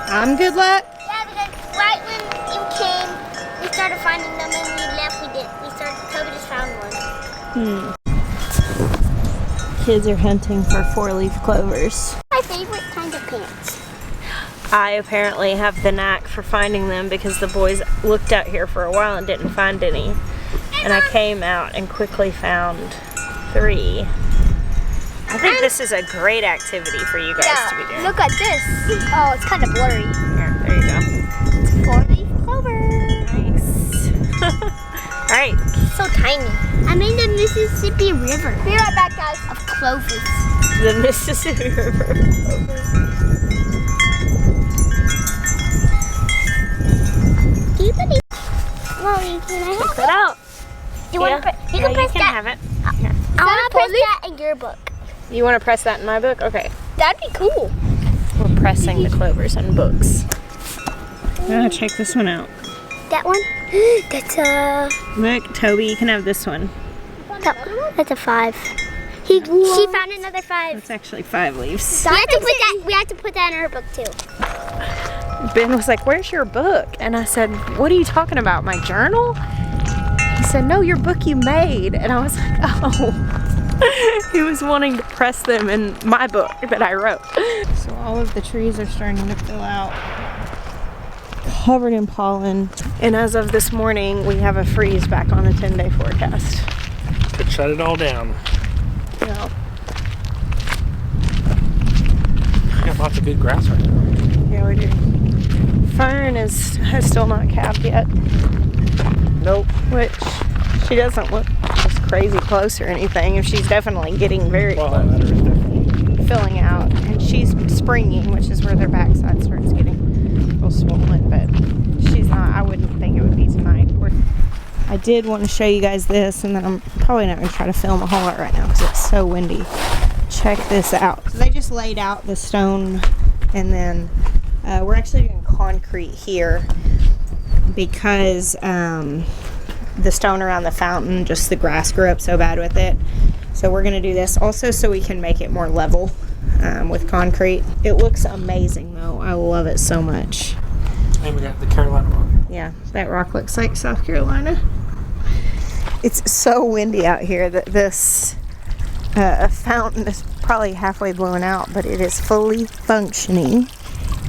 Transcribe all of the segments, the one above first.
I'm good luck? Yeah, because right when you came, we started finding them, and we left, Toby just found one. Kids are hunting for 4-leaf clovers. My favorite kind of pants. I apparently have the knack for finding them because the boys looked out here for a while and didn't find any. And I came out and quickly found 3. I think this is a great activity for you guys to be doing. Look at this. Oh, it's kind of blurry. Here, there you go. It's 4-leaf clover. Nice. All right. So tiny. I'm in the Mississippi River. Be right back, guys. Of clovers. The Mississippi River. Mommy, can I have Check that out. You want to you can press you can that. have it. Here. I want to press that in your book. You want to press that in my book? Okay. That'd be cool. We're pressing the clovers in books. Oh, check this one out. That one? That's a... Look, Toby, you can have this one. That's a 5. She found another 5. That's actually 5 leaves. We have to put that in her book too. Ben was like, where's your book? And I said, what are you talking about, my journal? He said, no, your book you made. And I was like, oh. He was wanting to press them in my book that I wrote. So all of the trees are starting to fill out, covered in pollen. And as of this morning, we have a freeze back on the 10-day forecast. Could shut it all down. Yeah. We got lots of good grass right now. Yeah, we do. Fern has still not calved yet. Nope. Which she doesn't look just crazy close or anything. If she's definitely getting very Well, close. that matter is definitely Filling out, and she's springing, which is where their backside starts getting real swollen, but she's not. I wouldn't think it would be tonight. I did want to show you guys this, and then I'm probably not going to try to film a whole lot right now because it's so windy. Check this out. So they just laid out the stone, and then we're actually doing concrete here because the stone around the fountain, just the grass grew up so bad with it. So we're going to do this also so we can make it more level with concrete. It looks amazing though. I love it so much. And we got the Carolina rock. Yeah, that rock looks like South Carolina. It's so windy out here that this fountain is probably halfway blown out, but it is fully functioning.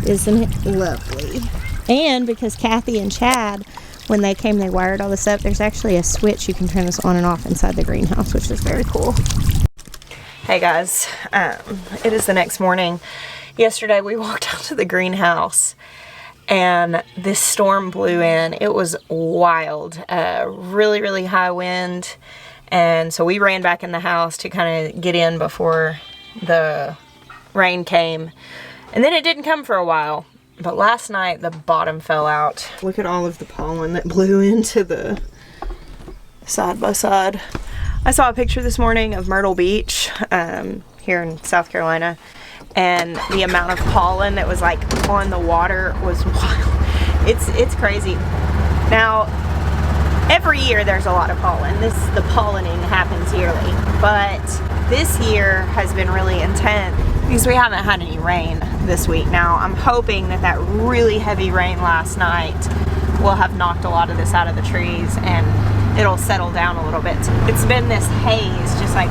Isn't it lovely? And because Kathy and Chad, when they came, they wired all this up. There's actually a switch you can turn this on and off inside the greenhouse, which is very cool. Hey guys, it is the next morning. Yesterday we walked out to the greenhouse and this storm blew in. It was wild, really, really high wind. And so we ran back in the house to kind of get in before the rain came. And then it didn't come for a while. But last night the bottom fell out. Look at all of the pollen that blew into the side by side. I saw a picture this morning of Myrtle Beach here in South Carolina, and the amount of pollen that was like on the water was wild. It's crazy. Now every year there's a lot of pollen. The pollinating happens yearly, but this year has been really intense because we haven't had any rain this week. Now I'm hoping that really heavy rain last night will have knocked a lot of this out of the trees and it'll settle down a little bit. It's been this haze just like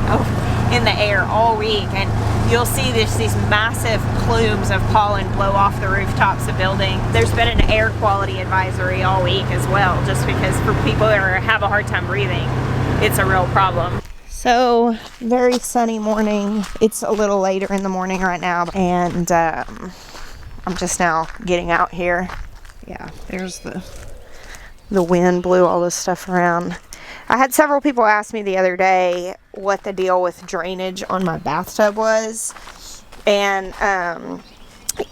in the air all week, and you'll see these massive plumes of pollen blow off the rooftops of buildings. There's been an air quality advisory all week as well, just because for people that have a hard time breathing, it's a real problem. So, very sunny morning. It's a little later in the morning right now, and I'm just now getting out here. Yeah, there's the wind blew all this stuff around. I had several people ask me the other day what the deal with drainage on my bathtub was, and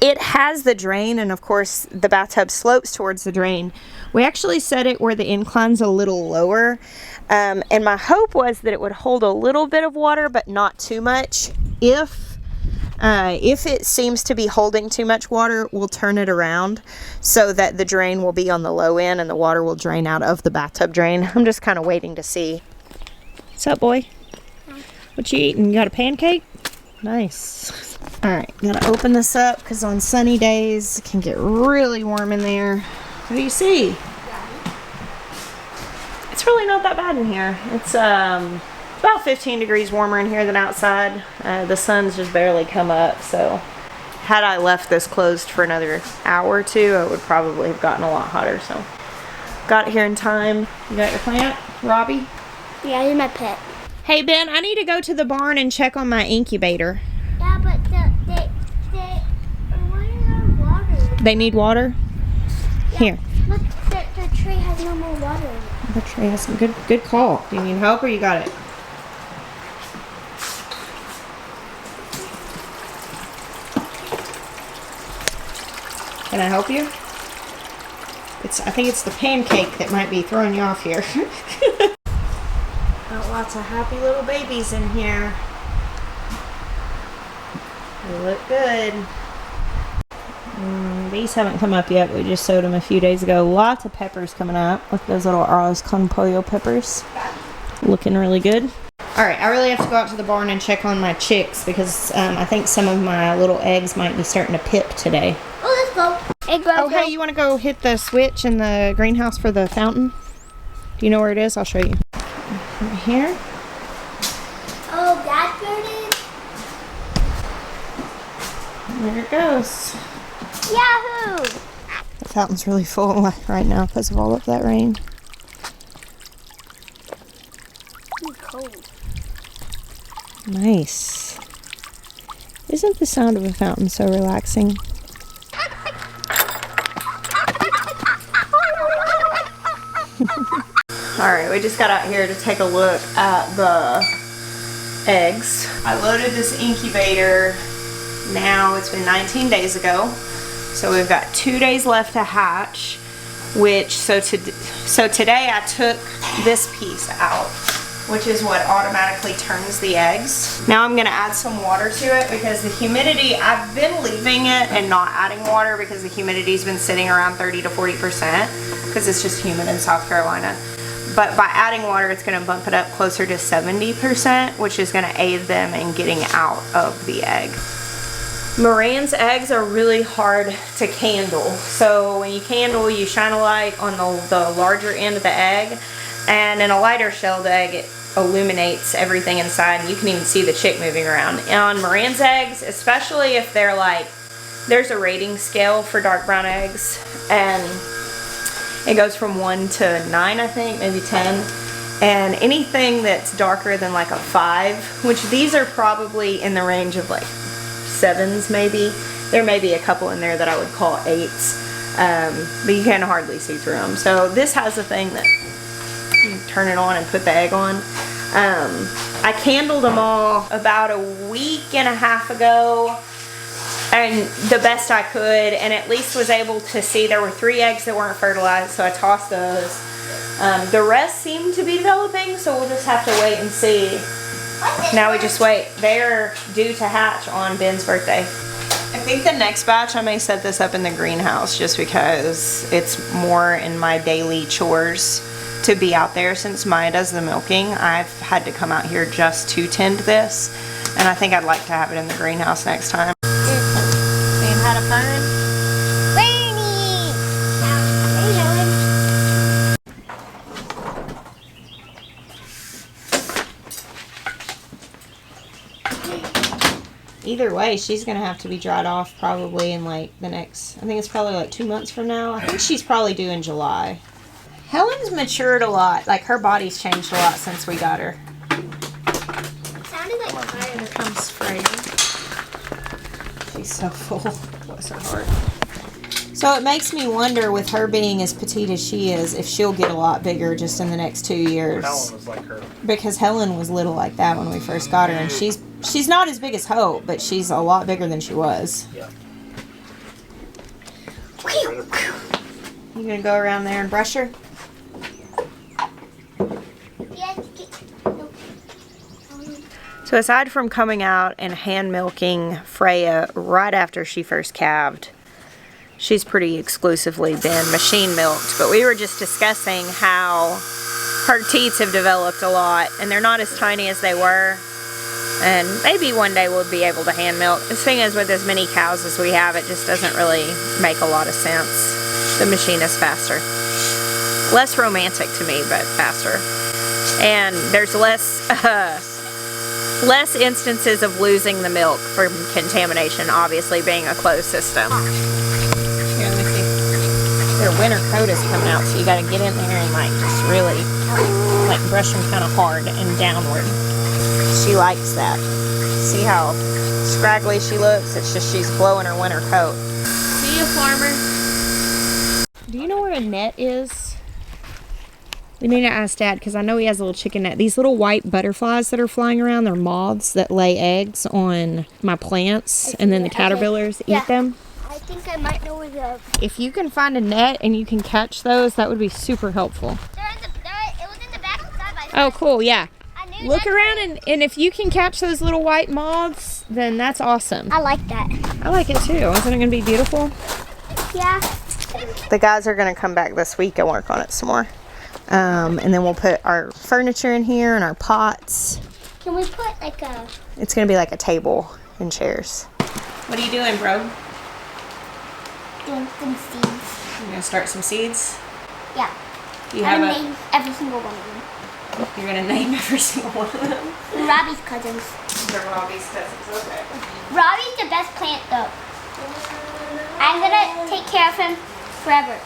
it has the drain, and of course the bathtub slopes towards the drain. We actually set it where the incline's a little lower, and my hope was that it would hold a little bit of water but not too much. If it seems to be holding too much water, we'll turn it around so that the drain will be on the low end and the water will drain out of the bathtub drain. I'm just kind of waiting to see. What's up, boy? What you eating? You got a pancake? Nice. Alright, gotta open this up because on sunny days it can get really warm in there. What do you see? It's really not that bad in here. It's about 15 degrees warmer in here than outside. The sun's just barely come up, so had I left this closed for another hour or two, it would probably have gotten a lot hotter. So got here in time. You got your plant, Robbie? Yeah, you're my pet. Hey Ben, I need to go to the barn and check on my incubator. Yeah, but they want water. They need water? Yeah. Here. Look, the tree has no more water in it. The tree has some good call. Do you need help or you got it? Can I help you? I think it's the pancake that might be throwing you off here. Got lots of happy little babies in here. They look good. These haven't come up yet. We just sowed them a few days ago. Lots of peppers coming up. Look, those little arroz con pollo peppers. Looking really good. Alright, I really have to go out to the barn and check on my chicks because I think some of my little eggs might be starting to pip today. Oh, let's go. Egg Oh, hey, you want to go hit the switch in the greenhouse for the fountain? Do you know where it is? I'll show you. Right here. Oh, that's where it is? There it goes. Yahoo! The fountain's really full right now because of all of that rain. It's cold. Nice. Isn't the sound of a fountain so relaxing? Alright, we just got out here to take a look at the eggs. I loaded this incubator now, it's been 19 days ago. So we've got 2 days left to hatch, so today I took this piece out, which is what automatically turns the eggs. Now I'm gonna add some water to it because the humidity, I've been leaving it and not adding water because the humidity's been sitting around 30 to 40% because it's just humid in South Carolina. But by adding water, it's gonna bump it up closer to 70%, which is gonna aid them in getting out of the egg. Moran's eggs are really hard to candle. So when you candle, you shine a light on the larger end of the egg, and in a lighter shelled egg, it illuminates everything inside, and you can even see the chick moving around. And on Moran's eggs, especially if they're like, there's a rating scale for dark brown eggs, and it goes from 1 to 9, I think, maybe 10. And anything that's darker than like a 5, which these are probably in the range of like 7s maybe. There may be a couple in there that I would call 8s, but you can hardly see through them. So this has a thing that you turn it on and put the egg on. I candled them all about a week and a half ago, and the best I could, and at least was able to see there were 3 eggs that weren't fertilized, so I tossed those. The rest seem to be developing, so we'll just have to wait and see. Now we just wait. They're due to hatch on Ben's birthday. I think the next batch I may set this up in the greenhouse just because it's more in my daily chores to be out there. Since Maya does the milking, I've had to come out here just to tend this, and I think I'd like to have it in the greenhouse next time. Saying how to fun? Either way, she's gonna have to be dried off probably in like the next, I think it's probably like 2 months from now. I think she's probably due in July. Helen's matured a lot. Like her body's changed a lot since we got her. It sounded like fire. Here comes Freya. She's so full. Bless her heart. So it makes me wonder, with her being as petite as she is, if she'll get a lot bigger just in the next 2 years. Helen was like her. Because Helen was little like that when we first got her, and she's not as big as Hope, but she's a lot bigger than she was. Yeah. You gonna go around there and brush her? So aside from coming out and hand milking Freya right after she first calved, she's pretty exclusively been machine milked. But we were just discussing how her teats have developed a lot, and they're not as tiny as they were. And maybe one day we'll be able to hand milk. The thing is, with as many cows as we have, it just doesn't really make a lot of sense. The machine is faster. Less romantic to me, but faster. And there's less instances of losing the milk from contamination, obviously being a closed system. Here, let me see. Their winter coat is coming out, so you gotta get in there and like just really like brush them kind of hard and downward. She likes that. See how scraggly she looks? It's just she's blowing her winter coat. See you, farmer. Do you know where a net is? We need to ask Dad, because I know he has a little chicken net. These little white butterflies that are flying around, they're moths that lay eggs on my plants, and then the caterpillars eat them. I think I might know where the... If you can find a net and you can catch those, that would be super helpful. It was in the back of the side by side. Oh, cool, yeah. I knew Look that. around, and if you can catch those little white moths, then that's awesome. I like that. I like it too. Isn't it going to be beautiful? Yeah. The guys are going to come back this week and work on it some more. And then we'll put our furniture in here and our pots. Can we put like a... It's going to be like a table and chairs. What are you doing, bro? doing some seeds? You're going to start some seeds? Yeah. You I'm have gonna name every single one of them. You're going to name every single one of them? Robbie's cousins. They're Robbie's cousins, okay. Robbie's the best plant though. I'm gonna take care of him forever.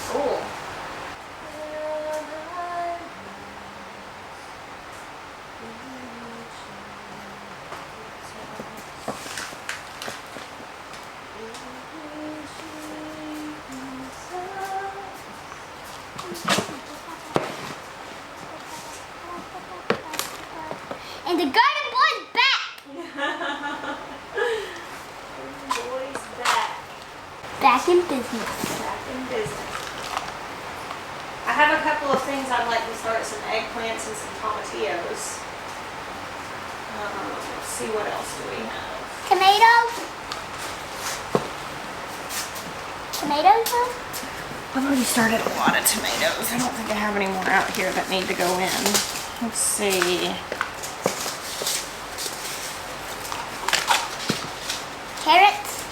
Cool. And the garden boy's back! Boy's back. Back in business. Back in business. I have a couple of things I'd like to start, some eggplants and some tomatillos. Let's see, what else do we have? Tomatoes? Tomatoes though? I've already started a lot of tomatoes. I don't think I have any more out here that need to go in. Let's see. Carrots?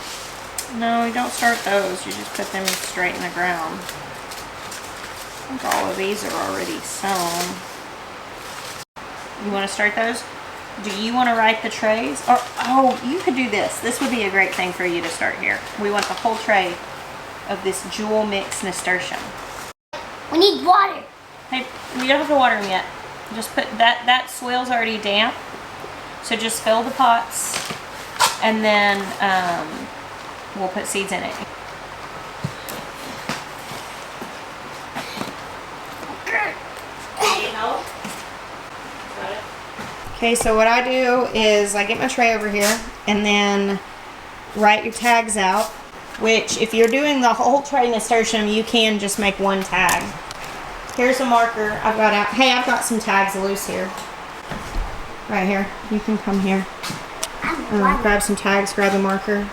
No, you don't start those. You just put them straight in the ground. I think all of these are already sown. You want to start those? Do you want to write the trays? Or, oh, you could do this. This would be a great thing for you to start here. We want the whole tray of this jewel mix nasturtium. We need water. Hey, we don't have to water them yet. Just put that soil's already damp. So just fill the pots and then we'll put seeds in it. Need help? Got it. Okay, so what I do is I get my tray over here and then write your tags out, which if you're doing the whole tray nasturtium, you can just make one tag. Here's a marker I've got out. Hey, I've got some tags loose here. Right here. You can come here. Grab some tags, grab a marker.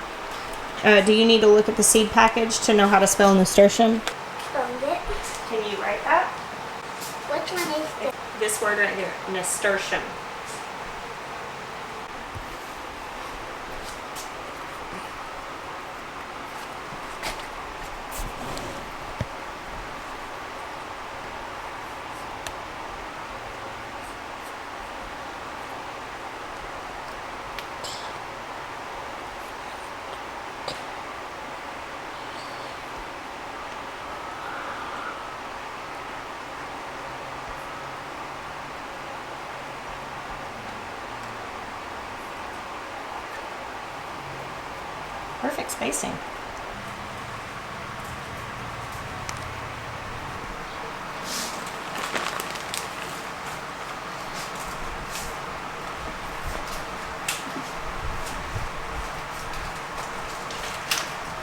Do you need to look at the seed package to know how to spell nasturtium? Found it. Can you write that? Which one is it? This word right here, nasturtium. Perfect spacing.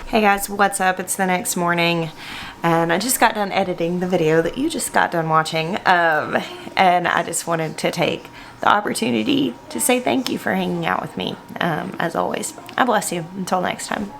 Hey guys, what's up? It's the next morning and I just got done editing the video that you just got done watching, and I just wanted to take the opportunity to say thank you for hanging out with me. As always, I bless you. Until next time.